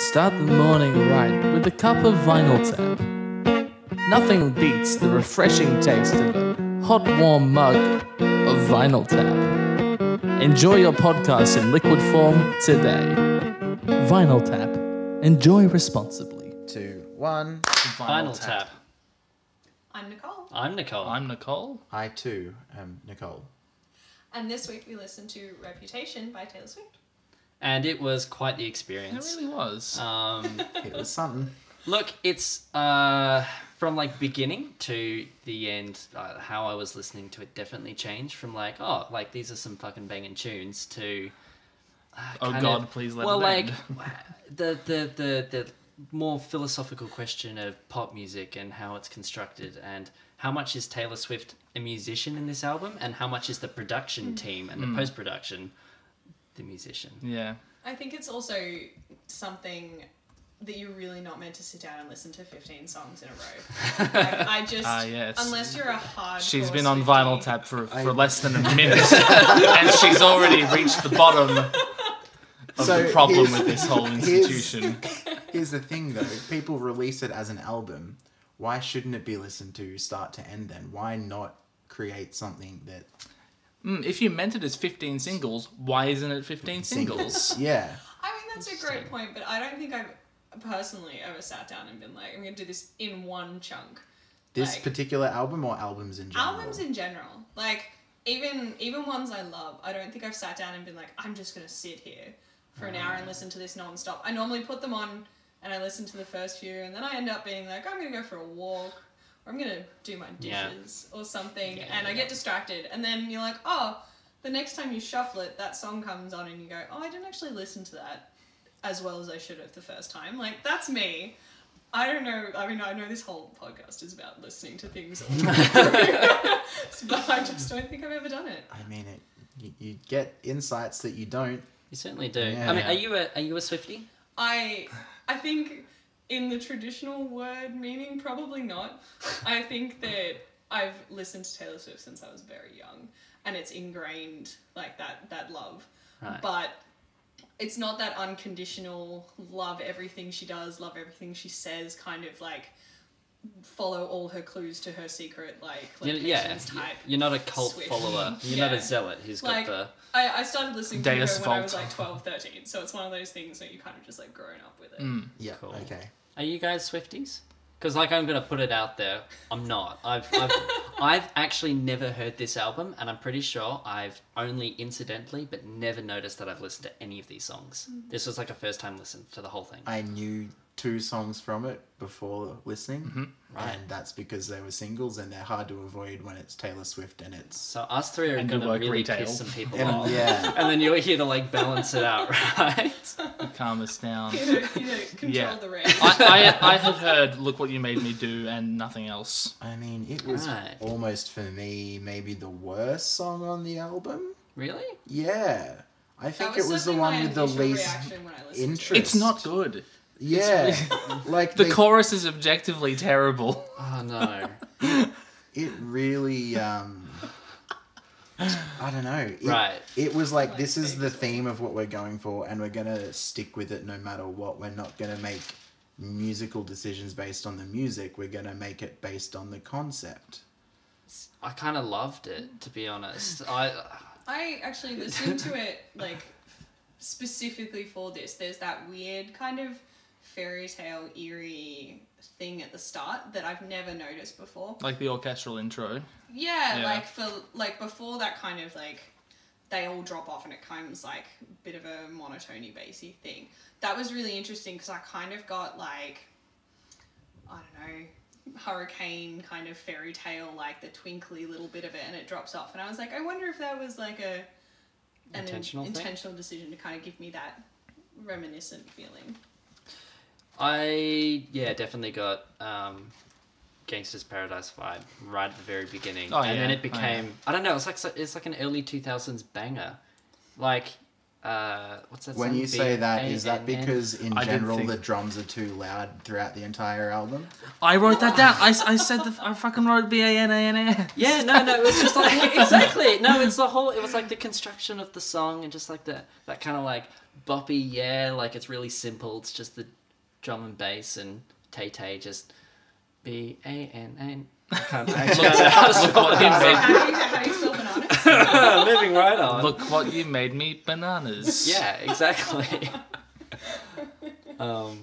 Start the morning right with a cup of Vinyl Tap. Nothing beats the refreshing taste of a hot, warm mug of Vinyl Tap. Enjoy your podcast in liquid form today. Vinyl Tap. Enjoy responsibly. 2, 1. Vinyl Tap. I'm Nicole. I'm Nicole. I'm Nicole. I too am Nicole. And this week we listened to Reputation by Taylor Swift. And it was quite the It experience. really was. It was something. Look, it's from like beginning to the end, how I was listening to it definitely changed from like, oh, like these are some fucking banging tunes to Oh kind God, of, please let well, it like end. the more philosophical question of pop music and how it's constructed and how much is Taylor Swift a musician in this album and how much is the production team and the post-production the musician. Yeah. I think it's also something that you're really not meant to sit down and listen to 15 songs in a row. Like, I just, yes. unless you're a hard. She's been on Vinyl Tap for less than a minute, and she's already reached the bottom of the problem with this whole institution. Here's the thing, though. People release it as an album. Why shouldn't it be listened to start to end then? Why not create something that... If you meant it as 15 singles, why isn't it 15 singles? Yeah. I mean, that's a great point, but I don't think I've personally ever sat down and been like, I'm going to do this in one chunk. This Like, particular album or albums in general? albums in general. Like, even ones I love, I don't think I've sat down and been like, I'm just going to sit here for an hour and listen to this non-stop. I normally put them on and I listen to the first few and then I end up being like, I'm going to go for a walk or I'm going to do my dishes or something and I get distracted and then you're like, oh, the next time you shuffle it, that song comes on and you go, oh, I didn't actually listen to that as well as I should have the first time. Like, that's me. I don't know. I mean, I know this whole podcast is about listening to things all the way through, but I just don't think I've ever done it. I mean, you get insights that you don't. You certainly do. Yeah. I mean, are you a Swiftie? I think in the traditional word meaning, probably not. I think that I've listened to Taylor Swift since I was very young, and it's ingrained like that love. Right. But it's not that unconditional love everything she does, love everything she says, kind of like follow all her clues to her secret like locations type. You're not a cult Swift. follower. You're not a zealot who's Like, got the... I started listening to her Deus when I was Vult. like 12, 13, so it's one of those things that you kind of just like grown up with it. Yeah, Cool. okay. Are you guys Swifties? Because like I'm gonna put it out there, I'm not. I've actually never heard this album, and I'm pretty sure I've only incidentally, but never noticed that I've listened to any of these songs. This was like a first time listen to the whole thing. I knew 2 songs from it before listening, Right. and that's because they were singles and they're hard to avoid when it's Taylor Swift and it's... So us three are And gonna good work, really retail. piss some people And, off, yeah. and then you're here to like balance it out, right? Calm us down. You know, control Yeah. the range. I had heard "Look What You Made Me Do" and nothing else. I mean, it was Right. almost for me maybe the worst song on the album. Really? Yeah. I think That it was the certainly one my with the initial least reaction when I listened to interest. it. It's not good. Yeah. Like The chorus is objectively terrible. Oh no. it really I don't know. Right. It was like, this is the theme of what we're going for and we're going to stick with it no matter what. We're not going to make musical decisions based on the music. We're going to make it based on the concept. I kind of loved it, to be honest. I actually listened to it like specifically for this. There's that weird kind of fairy tale eerie thing at the start that I've never noticed before. Like the orchestral intro. Yeah, Yeah. like before that kind of like they all drop off and it comes like a bit of a monotony bassy thing. That was really interesting because I kind of got like, I don't know, hurricane kind of fairy tale, like the twinkly little bit of it, and it drops off. And I was like, I wonder if that was like an Intentional thing? intentional decision to kind of give me that reminiscent feeling. I definitely got Gangsta's Paradise vibe right at the very beginning, Oh, and then yeah. it became I don't know. It's like an early 2000s banger, like what's that? When song? you say that, is that B-A-N-N? because in I did general think- the drums are too loud throughout the entire album? I wrote that down. I said I fucking wrote BANANA. Yeah, no, it was just like exactly. No, it's the whole. It was like the construction of the song and just like that kind of like boppy, yeah, like it's really simple. It's just the drum and bass and Tay just B-A-N-A. I can't actually Look what you made. How do you spell bananas? moving right on. Look what you made me, bananas. Yeah, exactly. No,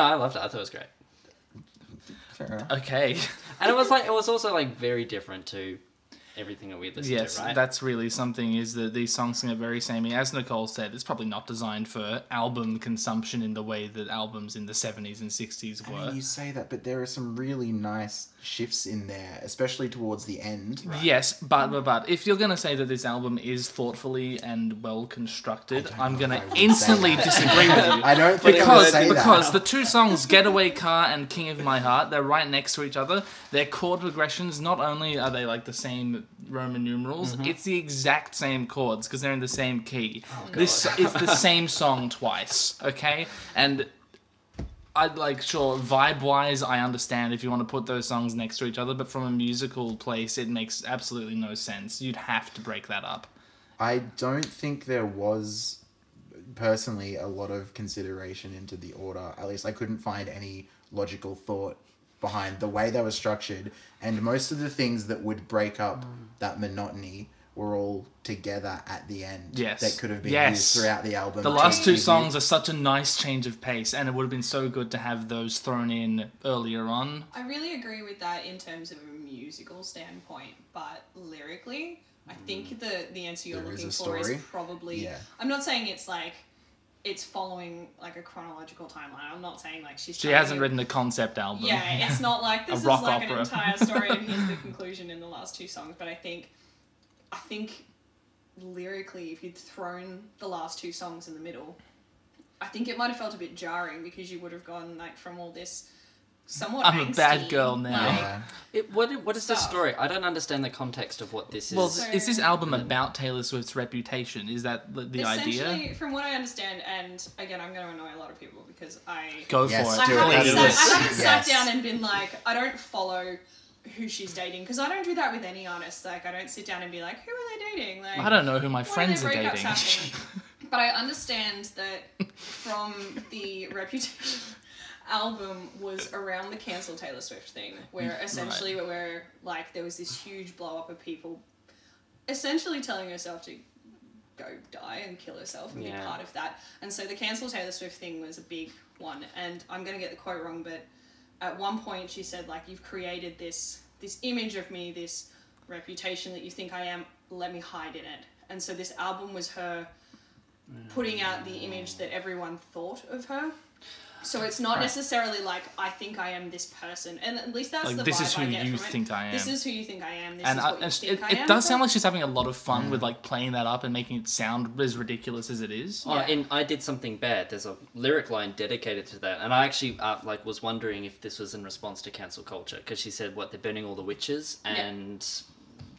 I loved it. I thought it was great. Fair enough. Okay. And it was also like very different to everything that we listened Yes, to, right? that's really something, is that these songs are very samey. As Nicole said, it's probably not designed for album consumption in the way that albums in the 70s and 60s I were. mean, you say that, but there are some really nice shifts in there, especially towards the end. Yes, but if you're going to say that this album is thoughtfully and well constructed, I'm going to instantly disagree with you. I don't think I would say Because that. the two songs, Getaway Car and King of My Heart, they're right next to each other. Their chord progressions, not only are they like the same Roman numerals, it's the exact same chords because they're in the same key. This is the same song twice, okay? And sure, vibe-wise, I understand if you want to put those songs next to each other, but from a musical place, it makes absolutely no sense. You'd have to break that up. I don't think there was, personally, a lot of consideration into the order. At least I couldn't find any logical thought behind the way they were structured. And most of the things that would break up that monotony were all together at the end. Yes. That could have been Yes. used throughout the album. The to last two give you- songs are such a nice change of pace, and it would have been so good to have those thrown in earlier on. I really agree with that in terms of a musical standpoint, but lyrically, I think the answer you're There is looking a for is story. probably. Yeah. I'm not saying it's like it's following like a chronological timeline. I'm not saying like she's. She telling hasn't you- written a concept album. Yeah, it's not like this is rock like opera. an entire story and here's the conclusion in the last two songs. But I think lyrically, if you'd thrown the last two songs in the middle, I think it might have felt a bit jarring because you would have gone like from all this somewhat. I'm a bad angsty, girl now. Yeah. What is this Stuff. story? I don't understand the context of what this is. Well, So- is this album about Taylor Swift's reputation? Is that the idea? Essentially, from what I understand, and again, I'm going to annoy a lot of people because I Go Yes, for I it. do it. haven't, Please. sat, I haven't sat Yes. down and been like, I don't follow who she's dating because I don't do that with any artist. Like, I don't sit down and be like, who are they dating? Like, I don't know who my when friends are their breakups dating. happening. But I understand that from the Reputation album was around the cancel Taylor Swift thing, where essentially where like there was this huge blow up of people essentially telling herself to go die and kill herself and be Yeah. part of that. And so the cancel Taylor Swift thing was a big one. And I'm going to get the quote wrong, but at one point she said, like, you've created this image of me, this reputation that you think I am, let me hide in it. And so this album was her putting out the image that everyone thought of her. So it's not necessarily like, I think I am this person. And at least that's Like, the this vibe is who I get you from it. think I am. This is who you think I am. This And is what you think I am. it does sound like she's having a lot of fun with like playing that up and making it sound as ridiculous as it is. Oh, Yeah. and I Did Something Bad. There's a lyric line dedicated to that, and I actually was wondering if this was in response to cancel culture because she said, "What, they're burning all the witches, and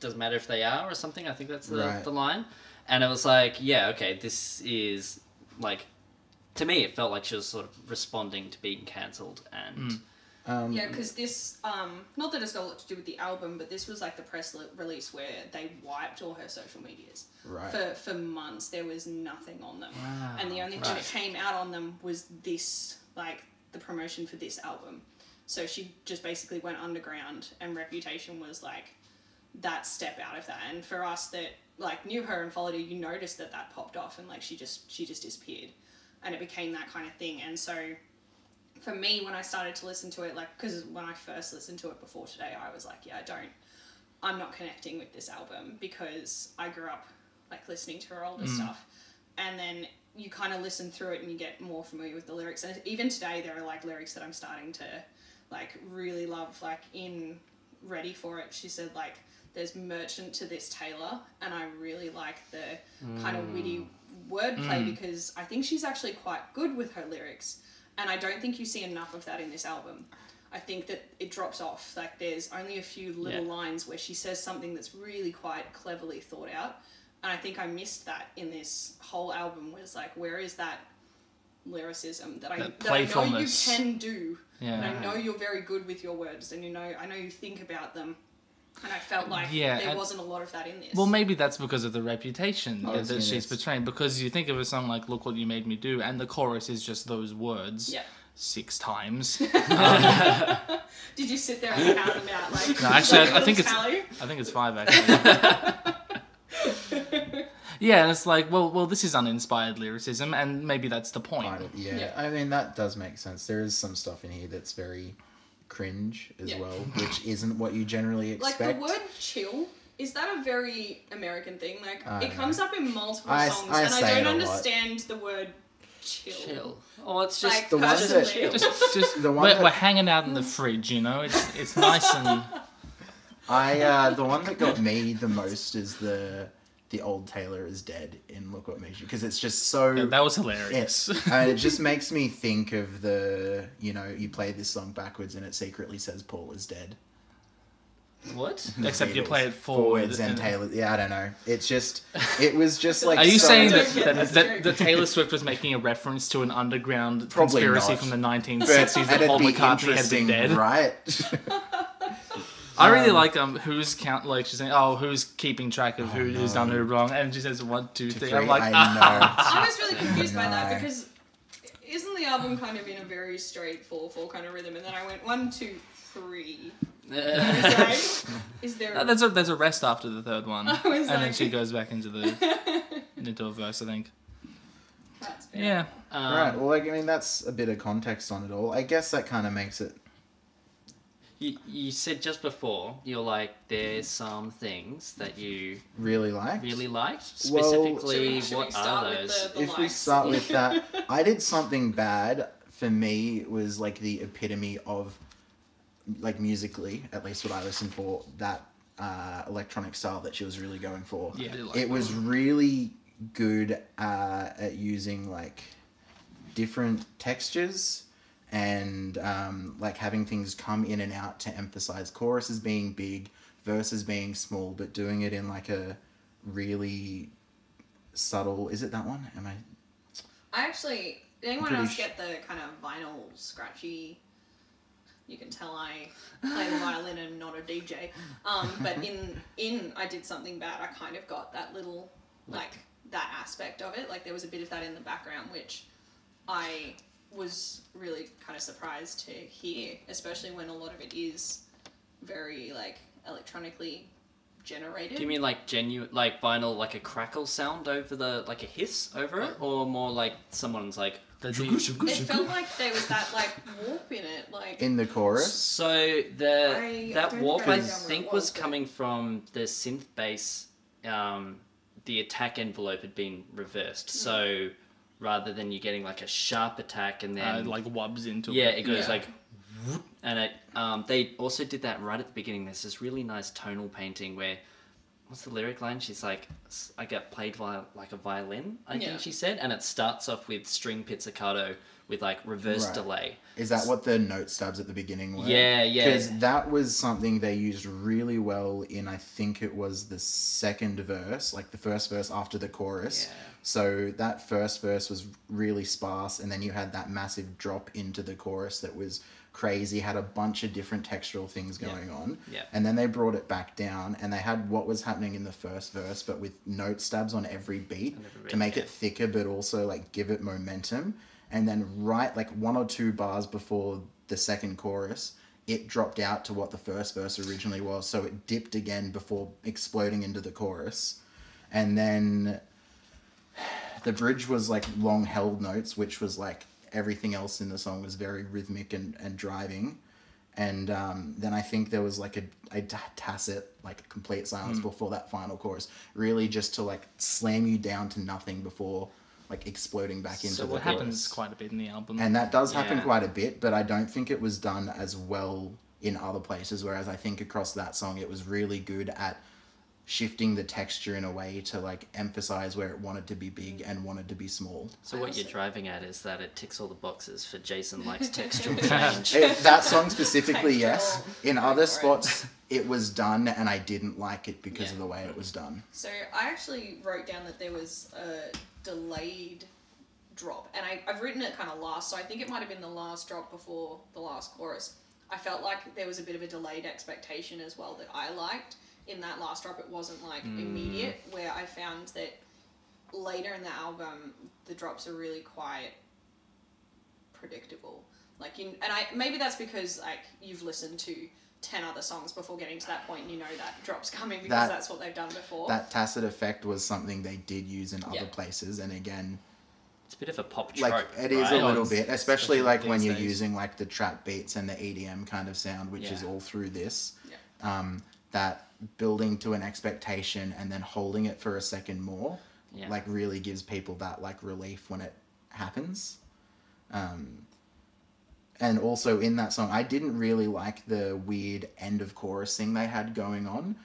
doesn't matter if they are or something." I think that's the line, and it was like, yeah, okay, this is like, to me, it felt like she was sort of responding to being cancelled, and Yeah, because this, not that it's got a lot to do with the album, but this was like the press release where they wiped all her social medias. Right. For months, there was nothing on them. Wow, And the only thing that right. came out on them was this, like, the promotion for this album. So she just basically went underground, and Reputation was like that step out of that. And for us that, like, knew her and followed her, you noticed that popped off and, like, she just disappeared. And it became that kind of thing. And so for me, when I started to listen to it, like, because when I first listened to it before today, I was like, yeah, I'm not connecting with this album because I grew up, like, listening to her older stuff. And then you kind of listen through it and you get more familiar with the lyrics. And even today, there are, like, lyrics that I'm starting to, like, really love. Like, in Ready For It, she said, like, there's merchant to this Taylor, and I really like the kind of witty wordplay because I think she's actually quite good with her lyrics, and I don't think you see enough of that in this album. I think that it drops off. Like, there's only a few little lines where she says something that's really quite cleverly thought out, and I think I missed that in this whole album. Was like, where is that lyricism that I know you playfulness. can do, Yeah. and I know you're very good with your words, and I know you think about them. And I felt like Yeah, there and- wasn't a lot of that in this. Well, maybe that's because of the reputation Oh, that she's yes. portraying. Because you think of a song like "Look What You Made Me Do," and the chorus is just those words Yeah. 6 times. Did you sit there and count them out? Like, No, actually, like a I think little it's- tally? I think it's 5 actually. Yeah, and it's like, well, this is uninspired lyricism, and maybe that's the point. Kind of, yeah. Yeah. I mean, that does make sense. There is some stuff in here that's very cringe as Yeah. well, which isn't what you generally Like expect. the word chill, is that a very American thing? Like I it don't comes up in multiple I- songs, I and say I it don't a lot. understand the word chill. Chill. Oh, it's just Like The one personally. that- Just The one we're, that- we're hanging out in the fridge, you know. It's nice and The one that got me the most is the old Taylor is dead in Look What Made You, because it's just so. yeah, that was hilarious. It just makes me think of you play this song backwards and it secretly says Paul is dead. what? Except you Beatles. play it forward and Taylor. Yeah, I don't know. It was just like. Are you so- saying I don't get this that joke. Taylor Swift was making a reference to an underground Probably conspiracy not. from the 1960s But that it'd Paul be McCartney had been interesting, dead? right? I really like who's count, like she's saying, who's keeping track of who's done who wrong, and she says 1, 2, 3. I'm like, I I was really confused by that No. because isn't the album kind of in a very straight 4/4 kind of rhythm? And then I went 1, 2, 3. Is there? there's a rest after the third one, I was and then like- she goes back into a verse, I think. That's fair. Yeah. Right. Well, I mean, that's a bit of context on it all. I guess that kind of makes it. You said just before, you're like, there's some things that you Really liked. really liked. Well- Specifically, Should we what start are with those? the If we likes? start with that, I did something bad. For me, it was like the epitome of, like musically, at least what I listened for, that electronic style that she was really going for. Yeah, I did like It was really good at using like different textures and like having things come in and out to emphasize choruses being big, verses being small, but doing it in like a really subtle. Is it that one? Am I? I actually. Did anyone Pretty else get the kind of vinyl scratchy? You can tell I play the violin and not a DJ. But in I Did Something Bad, I kind of got that little like that aspect of it. Like there was a bit of that in the background, which I was really kind of surprised to hear, especially when a lot of it is very like electronically generated. Do you mean like genuine, like vinyl, like a crackle sound over the, like a hiss over it, or more like someone's like? It felt like there was that like warp in it, like In the chorus? So I that don't warp, think I I know where it think, was, was but- coming from the synth bass. The attack envelope had been reversed, so rather than you getting like a sharp attack and then like wubs into yeah, it. it goes Yeah. like, whoop, and it. They also did that right at the beginning. There's this really nice tonal painting where, what's the lyric line? She's like, I get played like a violin, I Yeah. think she said, and it starts off with string pizzicato with like reverse Right. delay. Is that what the note stabs at the beginning were? Yeah, yeah. Because that was something they used really well in, I think it was the second verse, like the first verse after the chorus. Yeah. So that first verse was really sparse, and then you had that massive drop into the chorus that was crazy, had a bunch of different textural things going on. Yeah. And then they brought it back down, and they had what was happening in the first verse, but with note stabs on every beat to make it thicker, but also like give it momentum. And then right like 1 or 2 bars before the second chorus, it dropped out to what the first verse originally was. So it dipped again before exploding into the chorus. And then the bridge was like long held notes, which was like everything else in the song was very rhythmic and driving. And then I think there was like a tacit, like complete silence before that final chorus, really just to like slam you down to nothing before like exploding back into So the What chorus. happens quite a bit in the album. And that does happen Yeah. quite a bit, but I don't think it was done as well in other places, whereas I think across that song it was really good at shifting the texture in a way to like emphasize where it wanted to be big and wanted to be small. So what you're driving at is that it ticks all the boxes for Jason likes textual change. That song specifically, yes. Textural. In Go other for it. spots, it was done and I didn't like it because of the way it was done. So I actually wrote down that there was a delayed drop, and I've written it kind of last, so I think it might have been the last drop before the last chorus. I felt like there was a bit of a delayed expectation as well that I liked. In that last drop, it wasn't like immediate, where I found that later in the album, the drops are really quite predictable. Like, maybe that's because like you've listened to 10 other songs before getting to that point and you know that drop's coming because that's what they've done before. That tacit effect was something they did use in other places, and again, it's a bit of a pop trope. Like, it is a little bit, especially like when you're days. using like the trap beats and the EDM kind of sound, which is all through this. That building to an expectation and then holding it for a second more, like really gives people that like relief when it happens. And also in that song, I didn't really like the weird end of chorus thing they had going on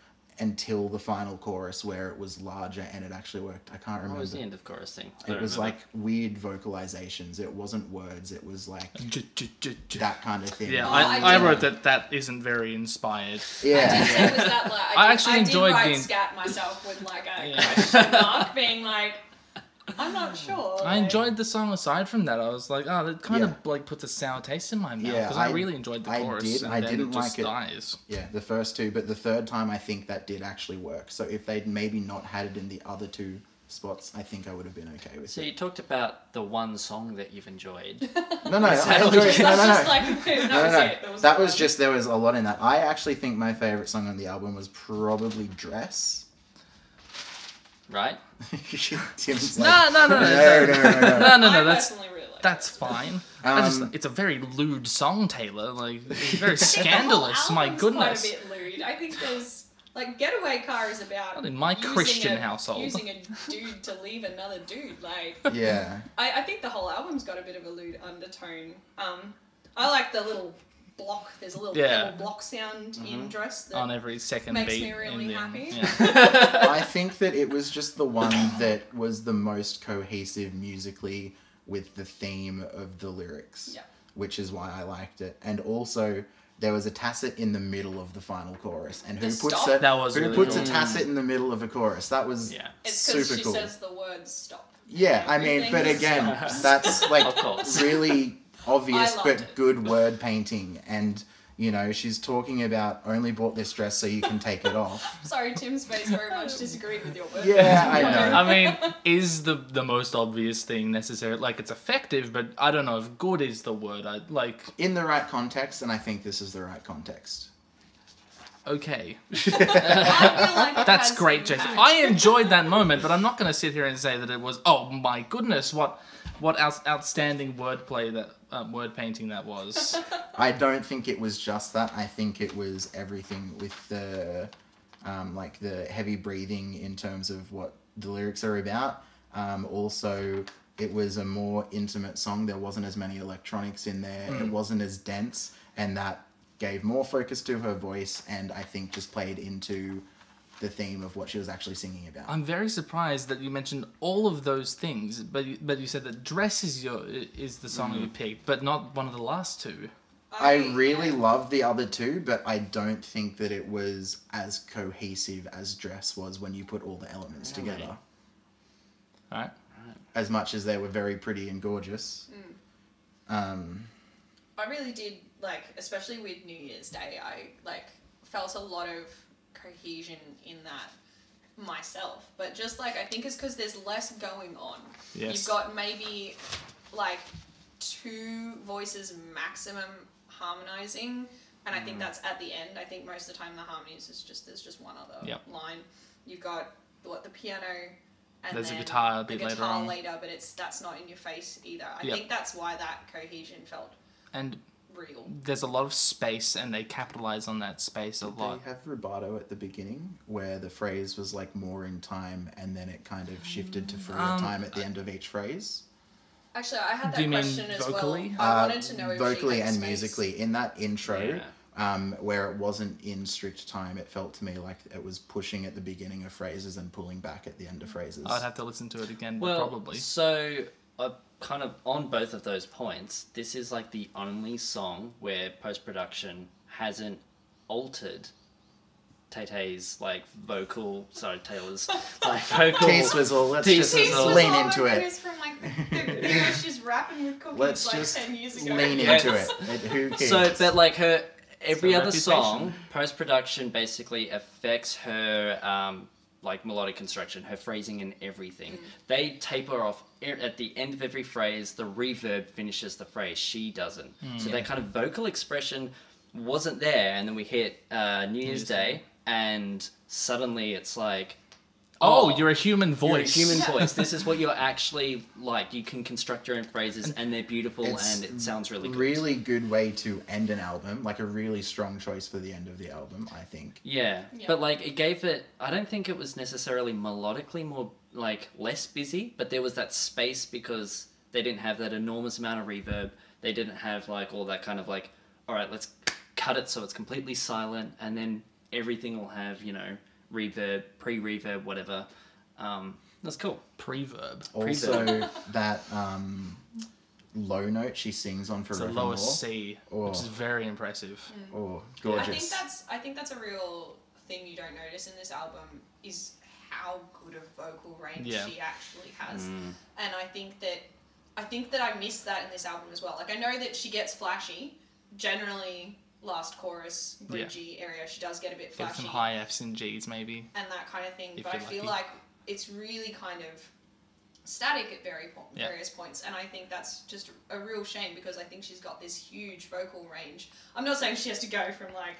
until the final chorus where it was larger and it actually worked. I can't remember. What was the end of chorus thing? It was like weird vocalizations. It wasn't words. It was like that kind of thing. Yeah, I wrote that isn't very inspired. Yeah. I did say it was that like I actually enjoyed I did the- write scat myself with like a question mark being like, I'm not sure. I enjoyed the song aside from that. I was like, oh, that kind Yeah. of like puts a sour taste in my mouth Yeah, because I really enjoyed the chorus. And I then didn't it just like it. dies. Yeah, the first two, but the third time I think that did actually work. So if they'd maybe not had it in the other two spots, I think I would have been okay with So it. you talked about the one song that you've enjoyed. No, I that enjoyed what it. you- No, That's no, just no. like, No, was no, it. no. That was just, there was a lot in that. I actually think my favourite song on the album was probably Dress. Right? Tim's No, like, no. no. I That's personally really like that's fine. It's a very lewd song, Taylor. Like it's very scandalous. My goodness. Quite a bit lewd. I think there's like Getaway Car is about Not in my using Christian a- household. using a dude to leave another dude. Like Yeah. I think the whole album's got a bit of a lewd undertone. I like the little block. There's a little block sound in Dress that On every second makes beat. me really in the- happy. Yeah. I think that it was just the one that was the most cohesive musically with the theme of the lyrics, Yeah. which is why I liked it. And also, there was a tacit in the middle of the final chorus, and who The puts stop? That was who really puts cool. a tacit in the middle of a chorus? That was It's because super she cool. says the word stop. Yeah, I mean, but Everything again, stops. that's like Of course. really obvious I loved but it. good word painting. And, you know, she's talking about only bought this dress so you can take it off. Sorry, Tim's face very much disagreed with your word. Yeah, I know. I mean, is the most obvious thing necessary? Like, it's effective, but I don't know if good is the word. I like. In the right context, and I think this is the right context. Okay, I feel like it that's has great, some Jason. impact. I enjoyed that moment, but I'm not going to sit here and say that it was. Oh my goodness, what outstanding wordplay that word painting that was. I don't think it was just that. I think it was everything with the, like the heavy breathing in terms of what the lyrics are about. Also, it was a more intimate song. There wasn't as many electronics in there. It wasn't as dense, and that gave more focus to her voice, and I think just played into the theme of what she was actually singing about. I'm very surprised that you mentioned all of those things, but you said that Dress is the song you picked, but not one of the last two. I really love the other two, but I don't think that it was as cohesive as Dress was when you put all the elements together. All right. As much as they were very pretty and gorgeous. I really did, like, especially with New Year's Day, I, like, felt a lot of cohesion in that myself. But just, like, I think it's because there's less going on. Yes. You've got maybe, like, 2 voices maximum harmonizing, and I think that's at the end. I think most of the time the harmonies is just, there's just one other Yep. line. You've got, the piano... And There's a then guitar a the bit later guitar on. later, but that's not in your face either. I Yep. think that's why that cohesion felt And real. there's a lot of space, and they capitalize on that space a lot. They have rubato at the beginning, where the phrase was like more in time, and then it kind of shifted to freer time at the end of each phrase. Actually, I had Do that you mean question as vocally? well. I wanted to know if Vocally she had and space. musically. In that intro, Yeah. where it wasn't in strict time, it felt to me like it was pushing at the beginning of phrases and pulling back at the end of phrases. I'd have to listen to it again, but Well, probably. so kind of on both of those points, this is like the only song where post-production hasn't altered Tay-Tay's like Taylor's like vocal. T-Swizzle, let's T-Swizzle. just This was lean all into I it. noticed from like the video she's rapping with cookies Let's like just 10 years ago. lean Yeah. into it. Who cares? So, but like every So other Reputation. song, post-production basically affects her like melodic construction, her phrasing and everything. They taper off at the end of every phrase. The reverb finishes the phrase. She doesn't. So that kind of vocal expression wasn't there, and then we hit New Year's Day, and suddenly it's like, Oh, you're a human voice. you're a human voice. This is what you're actually like. You can construct your own phrases, and they're beautiful, It's and it sounds really good. Really good way to end an album. Like a really strong choice for the end of the album, I think. Yeah. Yeah. But like it gave it, I don't think it was necessarily melodically more like less busy, but there was that space because they didn't have that enormous amount of reverb. They didn't have like all that kind of like, all right, let's cut it so it's completely silent, and then everything will have, you know, reverb, pre-reverb, whatever. That's cool. Preverb. Also, that low note she sings on It's the Forevermore. lowest C, Oh. which is very impressive. Oh, I gorgeous. think that's a real thing you don't notice in this album is how good a vocal range Yeah. she actually has. And I think that I miss that in this album as well. Like I know that she gets flashy. Generally last chorus, bridgy area, she does get a bit Get flashy some high Fs and Gs maybe. and that kind of thing. if But I you're feel lucky. like it's really kind of static at various points, and I think that's just a real shame because I think she's got this huge vocal range. I'm not saying she has to go from like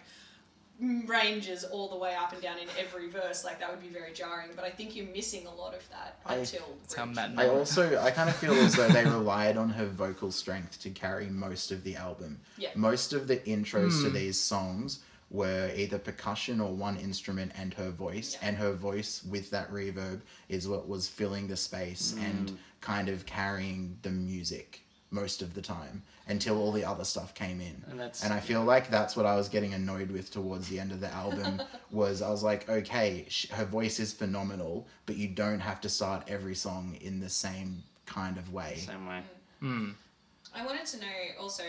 ranges all the way up and down in every verse, like that would be very jarring, but I think you're missing a lot of that until That's how bridge. Matt I kind of feel as though they relied on her vocal strength to carry most of the album. Yeah. Most of the intros to these songs were either percussion or one instrument and her voice, and her voice with that reverb is what was filling the space and kind of carrying the music most of the time until all the other stuff came in. And I feel like that's what I was getting annoyed with towards the end of the album was I was like, okay, her voice is phenomenal, but you don't have to start every song in the same kind of way. Same way. I wanted to know also,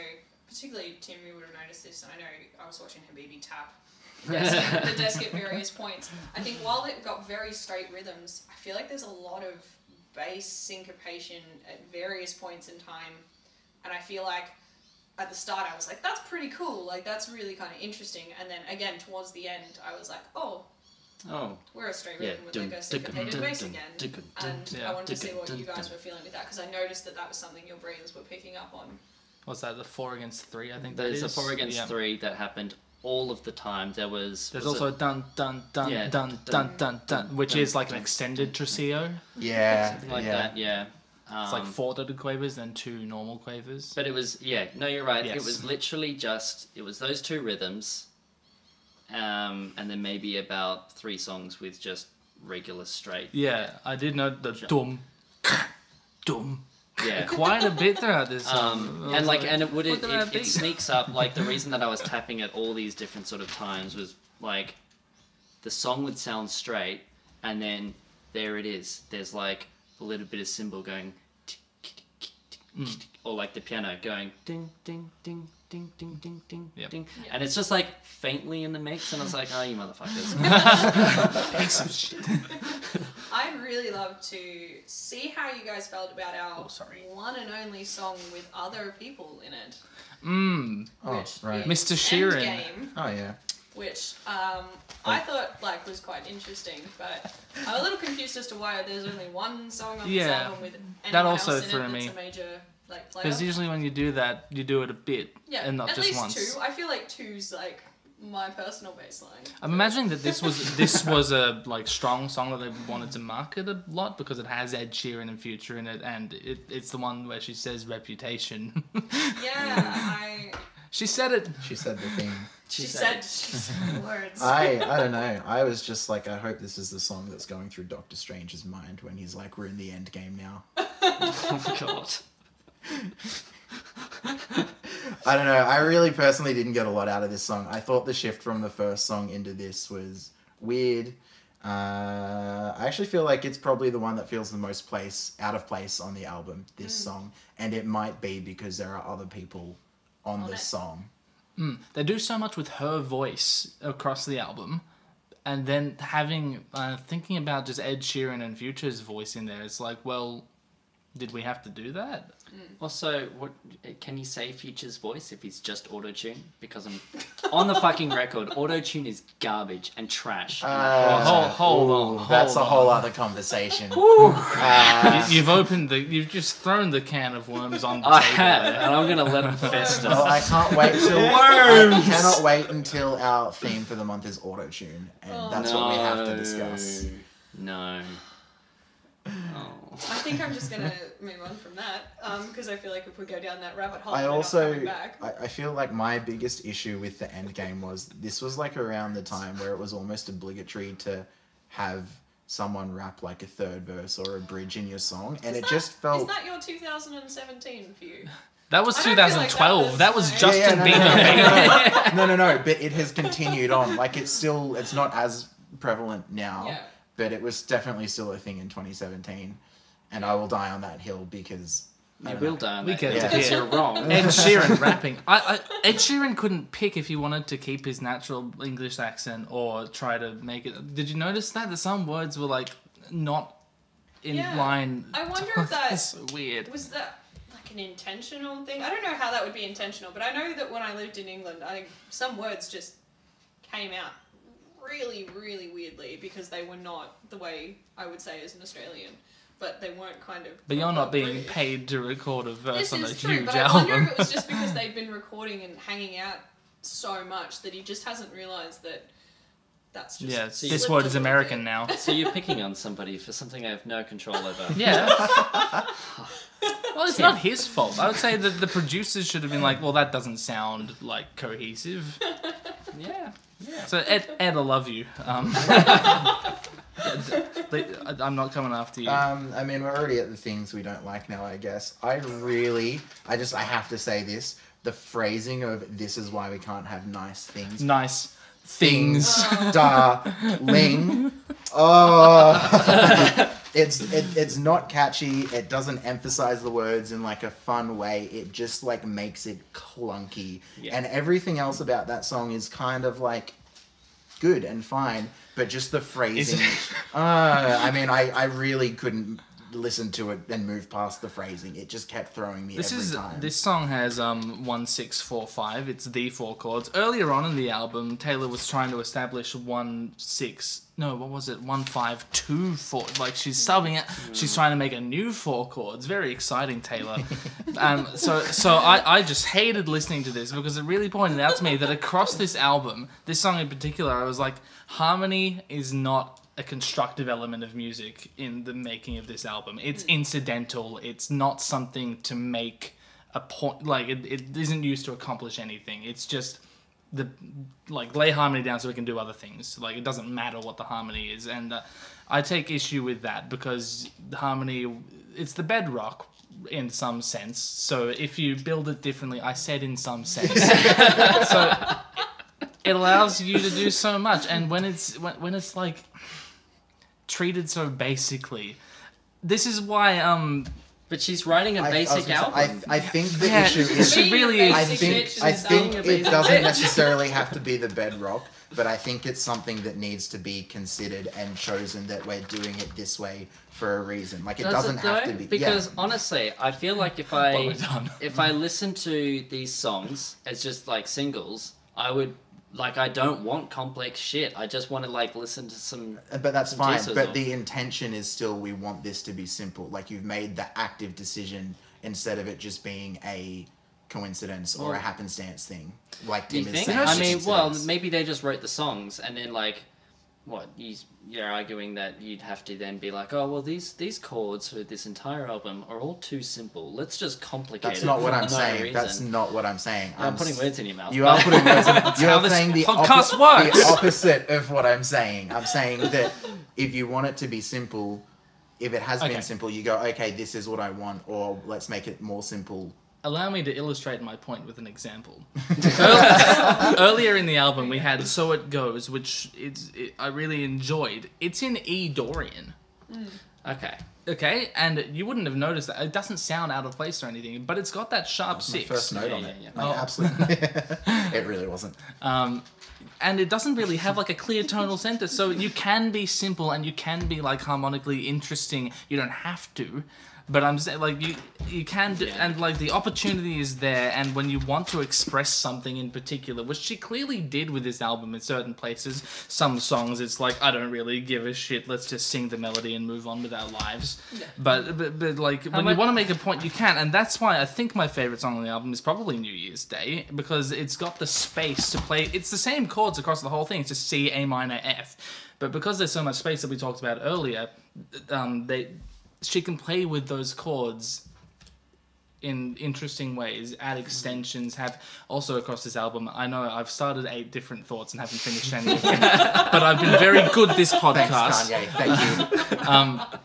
particularly Tim, you would have noticed this, and I know I was watching Habibi tap the desk at various points. I think while it got very straight rhythms, I feel like there's a lot of bass syncopation at various points in time, and I feel like at the start I was like, that's pretty cool, like that's really kind of interesting, and then again towards the end I was like, oh, we're a straight rhythm with like a syncopated bass again, and I wanted to see what you guys were feeling with that because I noticed that was something your brains were picking up on. What's that? The 4 against 3, I think. There's that a is. 4 against Yeah. 3 that happened all of the time. There's also a dun dun dun Yeah, dun dun dun dun, which dun, is like an dun, extended trio. Yeah, something like yeah. that. Yeah. It's like 4 dotted quavers and 2 normal quavers. But it was, no, you're right. Yes. It was literally it was those 2 rhythms, and then maybe about 3 songs with just regular straight. Yeah, I did note the dum, dum. Yeah. Quite a bit throughout this song. I And was like, and look at that it beat. sneaks up. Like the reason that I was tapping at all these different sort of times was like, the song would sound straight, and then there it is. There's like a little bit of cymbal going, tick, tick, tick, tick, tick, or like the piano going ding ding ding ding ding ding ding Yep. ding, and it's just like faintly in the mix, and I was like, oh, you motherfuckers. Piece of shit. I'd really love to see how you guys felt about our sorry. one and only song with other people in it. Oh, Which right. is Mr. Sheeran. Endgame, Oh, yeah. which I thought like was quite interesting, but I'm a little confused as to why there's only one song on this Yeah, album with anyone that also else in threw it me. that's a major like player. Because usually when you do that, you do it a bit Yeah, and not at just least once. 2. I feel like 2's like my personal baseline. I'm imagining that this was a like strong song that they wanted to market a lot because it has Ed Sheeran and Future in it, and it's the one where she says reputation. Yeah, She said it. She said the thing. she said the words. I don't know. I was just like, I hope this is the song that's going through Doctor Strange's mind when he's like, we're in the end game now. Oh God. I don't know. I really personally didn't get a lot out of this song. I thought the shift from the first song into this was weird. I actually feel like it's probably the one that feels the most out of place on the album, this song. And it might be because there are other people on this it. song. They do so much with her voice across the album, and then having thinking about just Ed Sheeran and Future's voice in there. It's like, well, Did we have to do that? Also, what can you say Future's voice if he's just auto-tune? Because I'm on the fucking record, auto-tune is garbage and trash. Hold on. That's a whole other conversation. You've just thrown the can of worms on the I table. have, and I'm gonna let them fester. Well, I can't wait till I cannot wait until our theme for the month is auto-tune, and that's what we have to discuss. No. Oh. I think I'm just gonna move on from that because I feel like if we go down that rabbit hole, I we're also, not coming back. I feel like my biggest issue with the end game was this was like around the time where it was almost obligatory to have someone rap like a third verse or a bridge in your song, and it just felt. Is that your 2017 view? That was I don't feel like 2012. That was like- Justin no, Bieber. no, but it has continued on. Like it's not as prevalent now, Yeah. but it was definitely still a thing in 2017, and I will die on that hill because. I You don't will know. die on We that get hill to because hear. you're wrong. Ed Sheeran rapping. Ed Sheeran couldn't pick if he wanted to keep his natural English accent or try to make it. Did you notice that? That some words were like not in Yeah. line. I wonder if that That's so weird. was that like an intentional thing. I don't know how that would be intentional, but I know that when I lived in England, some words just came out really, really weirdly because they were not the way I would say as an Australian, but they weren't kind of. But you're not being British. paid to record a verse This on a is true, huge but I wonder album. if it was just because they'd been recording and hanging out so much that he just hasn't realised that that's just. Yeah, So this slipped word a is little American bit. now. So you're picking on somebody for something I have no control over. Yeah. Well, it's not his fault. I would say that the producers should have been like, well, that doesn't sound like cohesive. Yeah. So Ed, I love you. I'm not coming after you. I mean, we're already at the things we don't like now, I guess. I have to say this. The phrasing of "this is why we can't have nice things." Nice things. Darling. Oh. It's not catchy. It doesn't emphasize the words in like a fun way. It just like makes it clunky. Yeah. And everything else about that song is kind of like good and fine, but just the phrasing. I mean, I really couldn't listen to it and move past the phrasing. It just kept throwing me every time. This song has 1 6 4 5. It's the 4 chords. Earlier on in the album, Taylor was trying to establish 1 6. No, what was it? 1 5 2 4. Like she's subbing it. She's trying to make a new 4 chords. Very exciting, Taylor. So I just hated listening to this because it really pointed out to me that across this album, this song in particular, I was like, harmony is not a constructive element of music in the making of this album. It's incidental. It's not something to make a point. Like it isn't used to accomplish anything. It's just lay harmony down so we can do other things. Like it doesn't matter what the harmony is, and I take issue with that because the harmony, it's the bedrock in some sense. So if you build it differently, I said in some sense. So it allows you to do so much, and when it's like treated so basically, this is why But she's writing a basic album. I think the Yeah, issue is. she really is. I think it doesn't necessarily have to be the bedrock, but I think it's something that needs to be considered and chosen that we're doing it this way for a reason. Like it doesn't have to be. Because honestly, I feel like if Well done. I listen to these songs as just like singles, I would I don't want complex shit. I just want to listen to some. But that's some fine. Jesus But or- the intention is still we want this to be simple. Like you've made the active decision instead of it just being a coincidence or a Well, happenstance thing. Like Do you Tim is think? saying. I it's mean, well, coincidence. maybe they just wrote the songs and then what you're arguing that you'd have to then be like, oh well, these chords for this entire album are all too simple. Let's just complicate That's it. not what for I'm no saying. reason. That's not what I'm saying. I'm putting words in your mouth. You are putting words in. how You're this saying the podcast works. the opposite of what I'm saying. I'm saying that if you want it to be simple, if it has Okay. been simple, you go, okay, this is what I want, or let's make it more simple. Allow me to illustrate my point with an example. Earlier in the album, we had "So It Goes," which I really enjoyed. It's in E Dorian. Okay. Okay, and you wouldn't have noticed that. It doesn't sound out of place or anything, but it's got that sharp My six. first note Yeah, on yeah, it. yeah. Like, Oh. absolutely. It really wasn't. And it doesn't really have a clear tonal center, so you can be simple and you can be harmonically interesting. You don't have to, But I'm saying, like, you can do, and like the opportunity is there, and when you want to express something in particular, which she clearly did with this album in certain places, some songs it's like, I don't really give a shit, let's just sing the melody and move on with our lives. Yeah. But like when you want to make a point, you can, and that's why I think my favorite song on the album is probably New Year's Day, because it's got the space to play. It's the same chords across the whole thing. It's just C, A minor, F. But because there's so much space that we talked about earlier, she can play with those chords in interesting ways, add extensions, have also across this album. I know I've started 8 different thoughts and haven't finished any of them, but I've been very good this podcast. Thanks, Kanye. Thank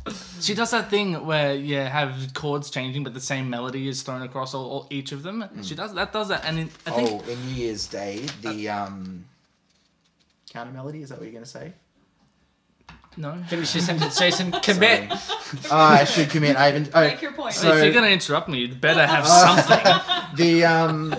you. She does that thing where you have chords changing, but the same melody is thrown across each of them. She does that, and I think in New Year's Day, the counter melody, is that what you're gonna say? No. Finish your sentence, Jason. Commit. I should commit. I haven't. Make your point. So if you're gonna interrupt me, you'd better have something.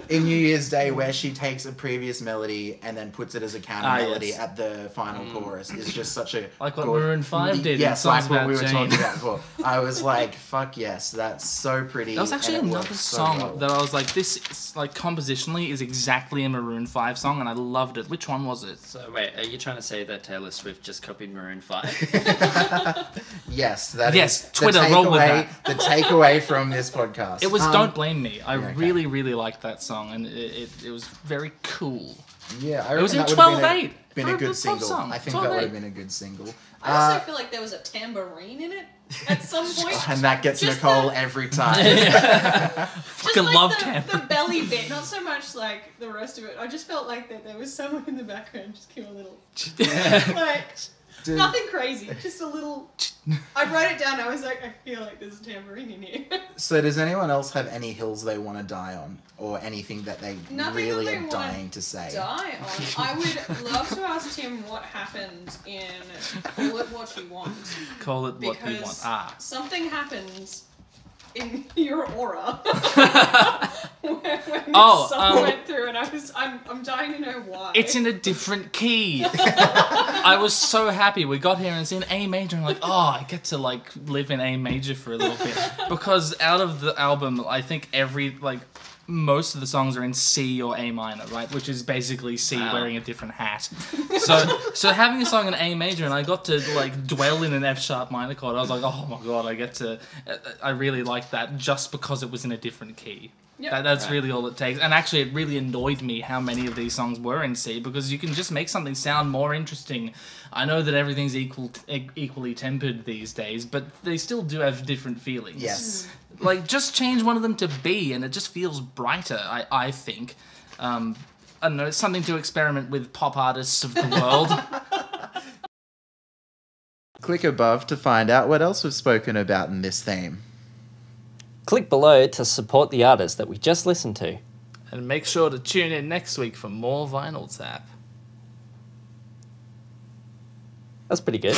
In New Year's Day, where she takes a previous melody and then puts it as a counter melody at the final chorus, is just such a like what Maroon 5 did. Yes, like what we were talking about before. I was like, "Fuck yes, that's so pretty." That was actually another song that I was like, "This like compositionally is exactly a Maroon 5 song," and I loved it. Which one was it? So wait, are you trying to say that Taylor Swift just copied Maroon 5? Yes, that yes, is Twitter, the roll with that. The takeaway from this podcast. It was Don't Blame Me. I really, really liked that song, and it was very cool. Yeah, I it was in that 12/8. Been a good single. Song. I think that would have been a good single. I also feel like there was a tambourine in it at some point. And that gets Just Nicole every time. Fucking like love the belly bit, not so much like the rest of it. I just felt like that there was someone in the background just give a little like nothing crazy, just a little. I wrote it down. I was like, I feel like there's a tambourine in here. So does anyone else have any hills they want to die on, or anything that they really are dying to say? Die on. I would love to ask Tim what happened in Call It What You Want. Call it what you want. Something happens in your aura when this song went through, and I'm dying to know why. It's in a different key. I was so happy we got here and it's in A major. I'm like, I get to like live in A major for a little bit, because out of the album, I think most of the songs are in C or A minor, right? Which is basically C wearing a different hat. So having a song in A major, and I got to like dwell in an F sharp minor chord. I was like, oh my god, I really liked that just because it was in a different key. Yep. That's really all it takes. And actually, it really annoyed me how many of these songs were in C, because you can just make something sound more interesting. I know that everything's equally tempered these days, but they still do have different feelings. Yes. Like, just change one of them to B, and it just feels brighter, I think. I don't know, it's something to experiment with pop artists of the world. Click above to find out what else we've spoken about in this theme. Click below to support the artist that we just listened to. And make sure to tune in next week for more Vinyl Tap. That's pretty good.